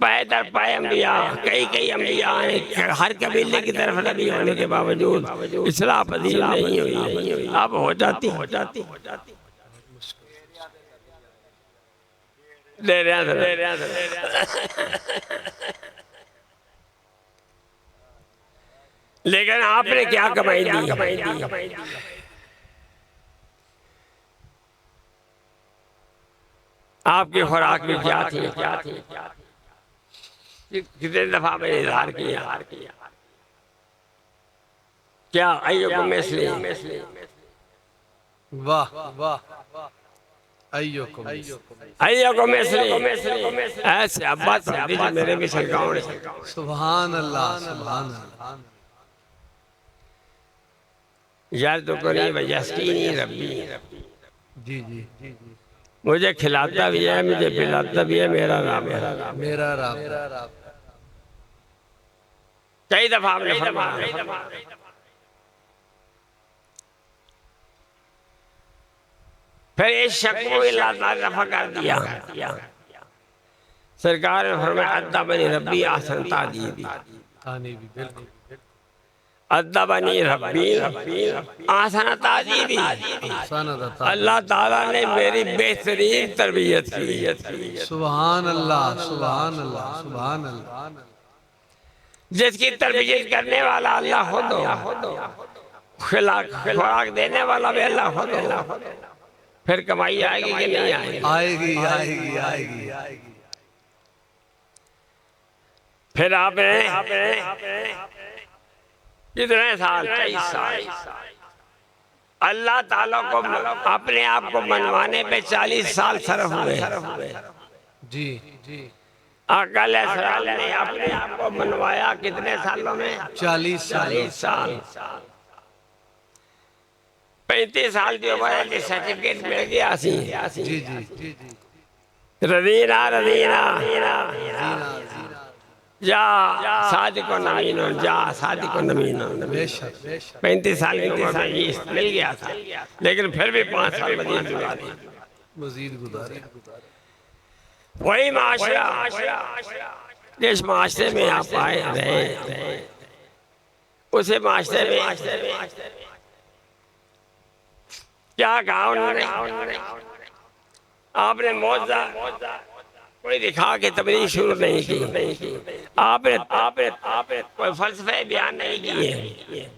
पाए दर पाए अम्बिया, कई कई अम्बिया हैं, हर कबीले की तरफ नबी होने के बावजूद इस्लाह पजीर नहीं हुई, अब हो जाती ले रहे लेकिन आपने क्या कमाई दी? आपकी खुराक भी क्या थी? कितने दफा मैंने इजहार किया क्या अय्युकुम मिस्ली? वाह वाह, अय्युकुम मिस्ली। ऐसे अब्बास मेरे भी सरकार। सुभान अल्लाह, सुभान अल्लाह। यार तो करी वजस्कीनी रब्बी, जी जी जी जी। मुझे खिलाता भी है, मुझे पिलाता भी है, मेरा राम है, मेरा राम। कई दफा आपने फरमाया। फिर इस शक को अल्लाह ताला रफा कर दिया। सरकार ने फरमाया अद्दबनी रब्बी अहसन तादीबी, अद्दबनी रब्बी अहसन तादीबी। अल्लाह ताला ने मेरी बेहतरीन तरबियत की। सुभान अल्लाह, सुभान अल्लाह, सुभान अल्लाह। जिसकी तरबियत करने वाला अल्लाह खुद हो, खुराक देने वाला भी अल्लाह खुद हो, फिर कमाई आएगी कि नहीं आएगी? आएगी आएगी आएगी आएगी। फिर आपने कितने साल? 23 साल अल्लाह ताला को अपने आप को मनवाने पे 40 साल सरफ हुए। जी जी। अकल ने अपने आप को मनवाया कितने सालों में? 40 साल। 35 साल की उम्र सर्टिफिकेट मिल गया। जी जी जी जी। रदीना जा सादिको नमीनो, जा सादिको नमीनो। 35 साल की उम्र में मिल गया था, लेकिन फिर भी 5 साल मजीद गुजारे। वही माशरा जिस माशरे में आप आए रहे, उसे माशरे में क्या कहा उन्होंने? आपने मौजा कोई दिखा के तबलीग शुरू नहीं की। आपने कोई फलसफे बयान नहीं किए।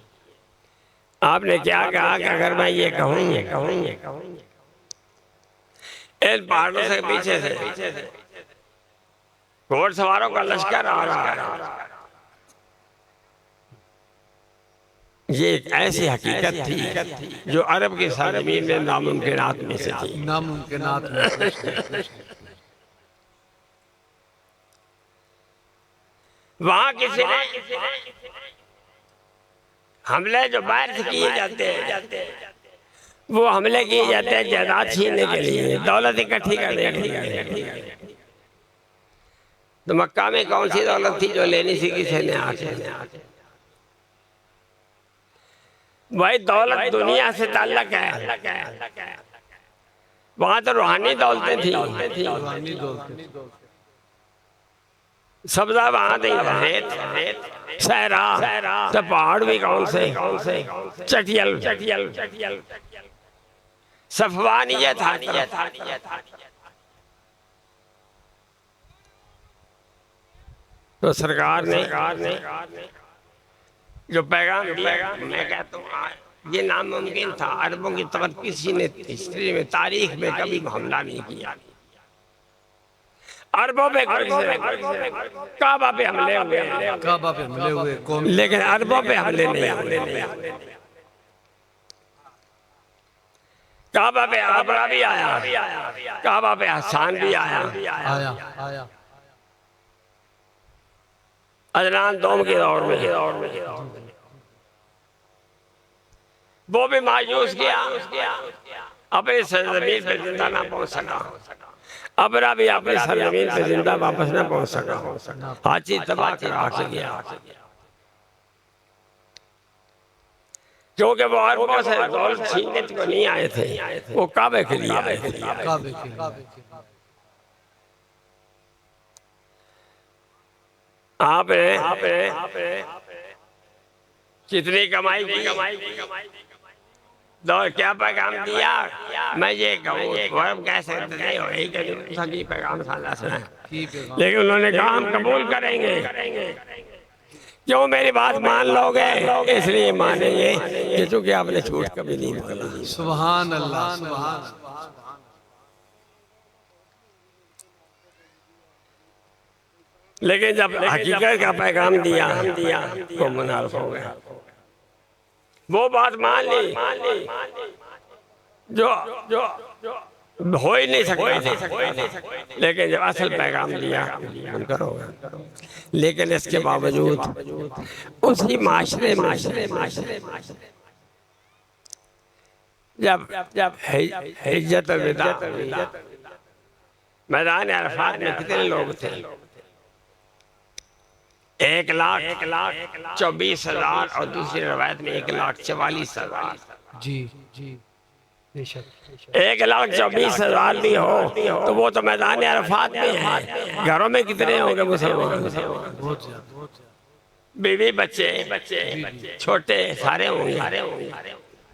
आपने क्या कहा कि अगर मैं ये कहूँ इन पहाड़ों से पीछे से घोड़सवारों का लश्कर आ रहा है, ये एक ऐसी हकीकत थी जो अरब की सरजमीन में नामुमकिनात में से थी। नामुमकिनात में वहां किसी ने हमले जो बाहर से किए जाते हैं, वो हमले किए जाते हैं जायदाद छीनने के लिए, दौलत इकट्ठी करने के लिए। तो मक्का में कौन सी दौलत थी जो लेनी सी किसी ने आके? भाई दौलत दुनिया से ताल्लुक है, वहां तो रूहानी दौलतें थी। सब्जा वहां थी, रेत सहरा, तो पहाड़ भी कौन से चटियल सफवानियत था। तो सरकार ने जो पैगाम मैं कहता हूँ ये नामुमकिन था। अरबों की तरफ किसी ने हिस्ट्री में, तारीख में कभी हमला नहीं किया। अरबों पे काबा पे हमले हुए, लेकिन अरबों पे हमले नहीं हुए। काबा पे आबरा भी आया, काबा पे हसान भी आया। अदनान दोम के दौर में वो भी मायूस किया, अपने सरजमीन पे जिंदा ना पहुंच सका। अपना भी अपनी सरजमीन पे जिंदा वापस न पहुंच सका, हर चीज तबाह करा के गया, क्योंकि वो अरबों से दौलत छीनने को नहीं आए थे, वो काबे के लिए आए थे। आपने कितनी कमाई की, दौर क्या पैगाम दिया, मैं ये कहूँ कैसे सही पैगाम साला सुना, लेकिन उन्होंने कहा हम कबूल करेंगे, क्यों मेरी बात मान लोगे, इसलिए मानेंगे कि चूंकि आपने झूठ कभी नहीं बोला। सुभान अल्लाह, सुभान। लेकिन जब हकीकत का पैगाम दिया तो मुनाफ हो गया, वो बात मान ली जो हो ही नहीं सकता था, लेकिन जब असल पैगाम दिया मुनकर हो गया। लेकिन इसके बावजूद उसी माशरे जब हिज्जत विदा मैदान अरफात में कितने लोग थे, 1,24,000 और दूसरी रवायत में 1,44,000। जी जी, 1,24,000 भी हो तो वो तो मैदान अरफात में है, घरों में कितने होंगे मुसलमान, बीवी बच्चे छोटे सारे होंगे,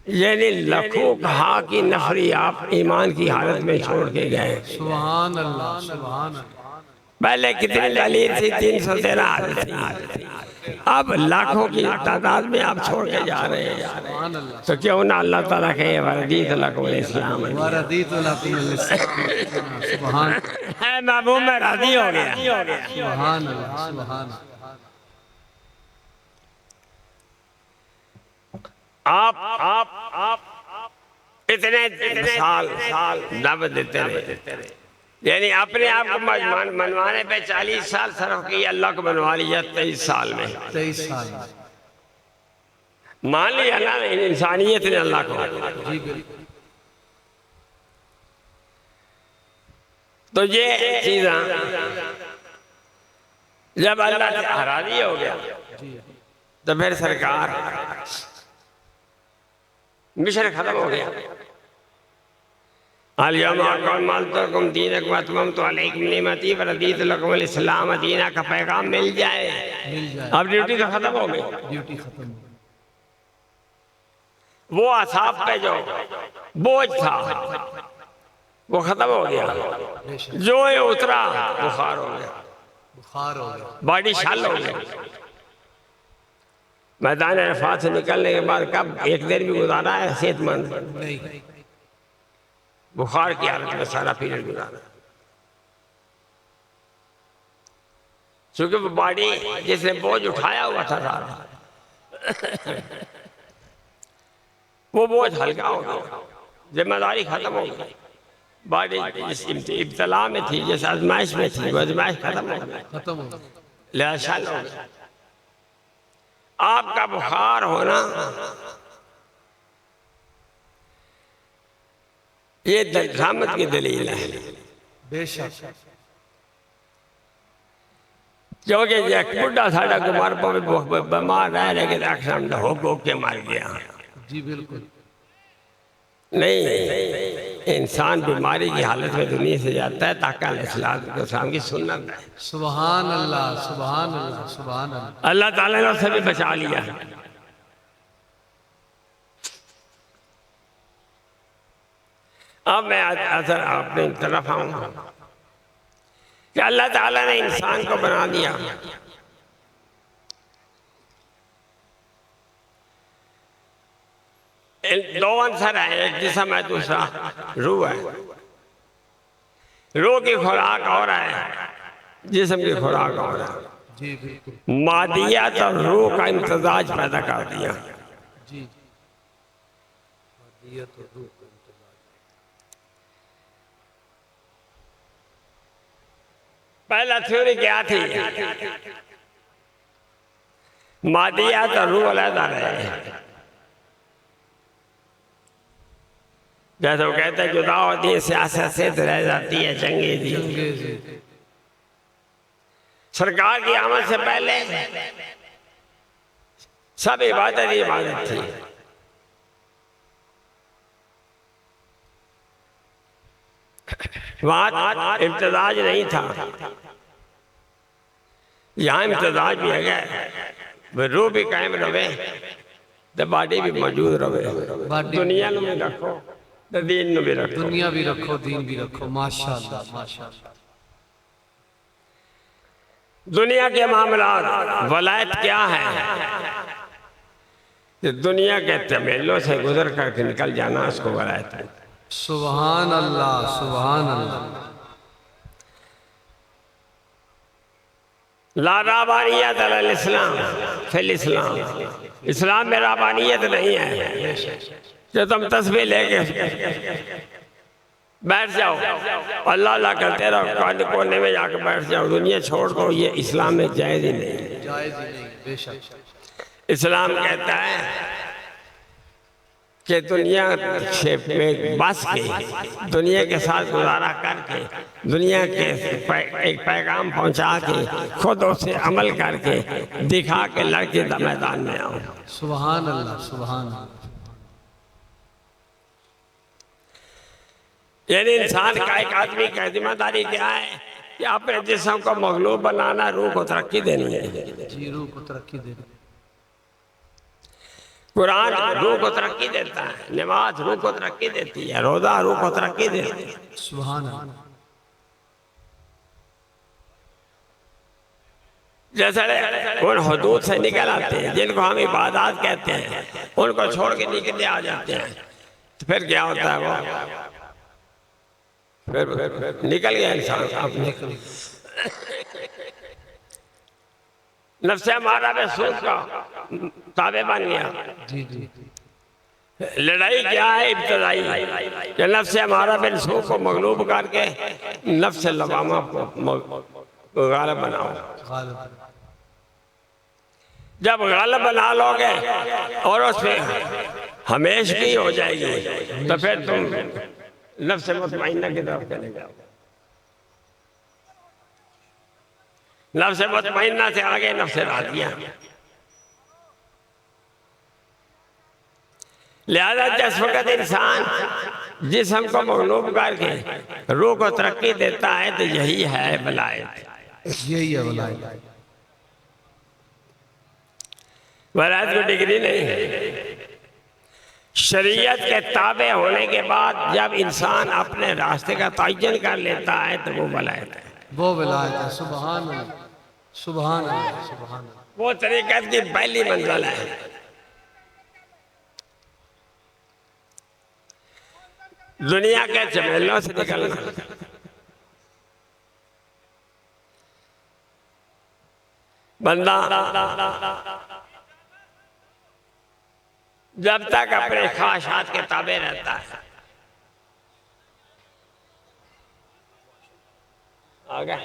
यानी लाखों कहा कि नफरी आप ईमान की हालत में छोड़ के गए। सुभान अल्लाह, सुभान अल्लाह। पहले कितनी दलील थी, 313 थी, अब लाखों की तादाद में आप छोड़ के जा रहे हैं, तो क्यों ना अल्लाह ताला के वरदीत लकुमुल इस्लाम, वरदीत लकुमुल इस्लाम, सुभान है महबूब में राजी हो गया। सुभान अल्लाह, सुभान। आप इतने साल दब देते रहे, यानी अपने आप को मनवाने पे 40 साल सर्फ किया, अल्लाह को बनवा लिया 23 साल में। 23 साल मान लिया ना इंसानियत ने अल्लाह को। तो ये चीज जब अल्लाह से हराजी हो गया तो फिर सरकार मिशन खत्म हो गया। इस्लाम दीना का पैगाम मिल जाए, अब ड्यूटी तो खत्म हो गई, ड्यूटी खत्म। वो असाब पे जो बोझ था वो खत्म हो गया, जो ये उतरा बुखार हो गया, बॉडी शाल हो गया। मैदान अरफात से निकलने के बाद कब एक दिन भी गुजारा है सेहतमंद नहीं, बुखार की हालत में सारा पीरियड गुजारा, क्योंकि वो बॉडी जिसने बोझ उठाया हुआ था सारा वो बोझ हल्का हो गया, जिम्मेदारी खत्म हो गई, बॉडी जिस इब्तला में थी, जिस आजमाइश में थी, वो आजमाइश खत्म हो गई, लिहाजा हो गया। आपका बुखार होना ये रहमत की दलील है, बेशक। क्योंकि बुढ़ा साढ़ा कुमार बीमार रह लेकिन अक्सर हो के मार गया। जी बिल्कुल नहीं, इंसान बीमारी की हालत में दुनिया से जाता है ताकि अलैहिस्सलाम की सुन्नत है। सुभान अल्लाह, सुभान अल्लाह, सुभान अल्लाह। अल्लाह ताला ने उसे भी बचा लिया। अब मैं असर अपनी तरफ आऊँ कि अल्लाह ताला ने इंसान को बना दिया, दो अंसर है, एक जिस्म है, दूसरा रूह है। रूह की खुराक और है, जिस्म की खुराक और है। जी बिल्कुल। मादियत और रूह का इम्तिजाज पैदा कर दिया। जी, मादियत और रूह का इम्तिजाज। पहला थ्योरी क्या थी, मादियत और रूह अलग रहे, जैसे वो कहते हैं जुदा होती है सियासत से तो रह जाती है चंगेजी। सरकार की आमद से पहले सब इबादत ही इबादत थी। वहां इम्तिजाज नहीं था, यहाँ इम्तिजाज भी है। रूह भी कायम रहे तो बाडी भी मौजूद रहे। दुनिया में भी रखो तो दीन भी रखो, दुनिया भी रखो दीन भी रखो। माशाअल्लाह माशाअल्लाह। दुनिया के मामला वलायत क्या है? दुनिया के तमेलों से गुजर कर निकल जाना उसको वलायत है। सुभान अल्लाह सुभान अल्लाह। ला राबानियत अल इस्लाम फिल इस्लाम, इस्लाम में राबानियत नहीं है। जो तुम तस्बीह लेके बैठ जाओ अल्लाह अल्लाह करते रहो, कोने में जाकर बैठ जाओ, दुनिया छोड़ दो, ये इस्लाम में जायज़ ही नहीं। जायज़ ही नहीं, बेशक। इस्लाम कहता है कि दुनिया से बस के, दुनिया के साथ गुजारा करके, दुनिया के एक पैगाम पहुंचा के, खुद उसे अमल करके दिखा के लड़के मैदान में आओ। सुभान अल्लाह सुभान अल्लाह। यानी इंसान का, एक आदमी का जिम्मेदारी क्या है कि अपने जिस्म को मगलूब बनाना, रूह को तरक्की देनी है। जी, रूह को तरक्की देनी। कुरान रूह को तरक्की देता है, नमाज रूह को तरक्की देती है, रोजा रूह को तरक्की देती है। सुभान अल्लाह। जैसे उन हुदूद से निकल आते हैं जिनको हम इबादत कहते हैं, उनको छोड़ के निकल आ जाते हैं, तो फिर क्या होता है? वो फिर निकल गया इंसान अपने नफ्स हमारा में सूद का ताबे बन गया। जी जी। लड़ाई क्या है? इब्तदाई कि नफ्स हमारा बिन सू को मगलूब करके नफ्स लवामा को गालिब बनाओ। जब गालिब बना लोगे और उसमें हमेशगी हो जाएगी तो फिर तुम नफ्स मुतमइन्ना की तरफ चले जाओ। नफ्स मुतमइन्ना से आगे नफ्स राज़िया। लिहाजा जिस वक्त इंसान जिस्म को मगलूब करके रूह को तरक्की देता है तो यही है वलायत। यही है वलायत। वलायत को डिग्री नहीं है। शरीयत के ताबे होने के बाद जब इंसान अपने रास्ते का तयन कर लेता है तो वो वलायत है। वो वलायत है। सुभान अल्लाह सुभान अल्लाह सुभान अल्लाह। वो तरीक़त की पहली मंजिल है। दुनिया के झमेलों से निकलना। बंदा जब तक अपने ख्वाहिशात के ताबे रहता है, आ गया